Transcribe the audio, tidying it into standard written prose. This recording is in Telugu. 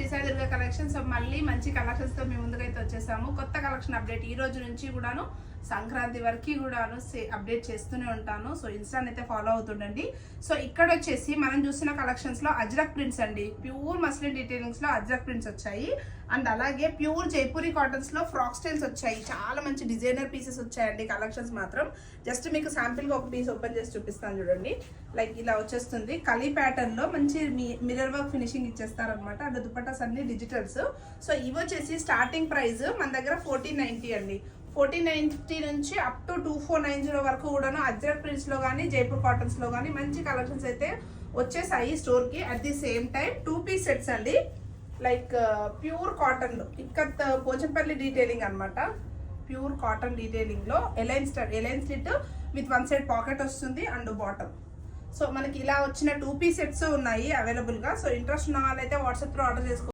శ్రీసాయి దుర్గా కలెక్షన్. సో మళ్ళీ మంచి కలెక్షన్స్ తో మీ ముందుకైతే వచ్చేసాము. కొత్త కలెక్షన్ అప్డేట్ ఈ రోజు నుంచి కూడాను సంక్రాంతి వరకు కూడాను అప్డేట్ చేస్తూనే ఉంటాను. సో ఇన్స్టాని అయితే ఫాలో అవుతుండండి. సో ఇక్కడ వచ్చేసి మనం చూసిన కలెక్షన్స్ లో అజ్రక్ ప్రింట్స్ అండి, ప్యూర్ మస్లిన్ డీటెయిలింగ్స్ లో అజ్రక్ ప్రింట్స్ వచ్చాయి. అండ్ అలాగే ప్యూర్ జైపూరి కాటన్స్ లో ఫ్రాక్ స్టైల్స్ వచ్చాయి. చాలా మంచి డిజైనర్ పీసెస్ వచ్చాయండి. కలెక్షన్స్ మాత్రం జస్ట్ మీకు శాంపిల్ గా ఒక పీస్ ఓపెన్ చేసి చూపిస్తాను చూడండి. లైక్ ఇలా వచ్చేస్తుంది కలీ ప్యాటర్న్ లో మంచి మిర్రర్ వర్క్ ఫినిషింగ్ ఇచ్చేస్తారనమాట. అండ్ దుపట్టాస్ అన్ని డిజిటల్స్. సో ఇవి వచ్చేసి స్టార్టింగ్ ప్రైస్ మన దగ్గర 1490 అండి. 1490 నుంచి అప్ టు 2490 వరకు కూడాను అజ్రక్ ప్రింట్స్ లో కానీ జైపూర్ కాటన్స్ లో కానీ మంచి కలెక్షన్స్ అయితే వచ్చేసాయి స్టోర్ కి. At the same time 2 piece sets అండి. లైక్ ప్యూర్ కాటన్ లో ఇక్కత్ పోచంపల్లి డీటెయిలింగ్ అనమాట. ప్యూర్ కాటన్ డీటెయిలింగ్ లో A line slit with 1 side pocket వస్తుంది అండ్ బాటమ్. సో మనకి ఇలా వచ్చిన 2 పీస్ సెట్స్ ఉన్నాయి అవైలబుల్ గా. సో ఇంట్రెస్ట్ ఉన్న వాళ్ళైతే వాట్సాప్ లో ఆర్డర్ చేసుకోవచ్చు.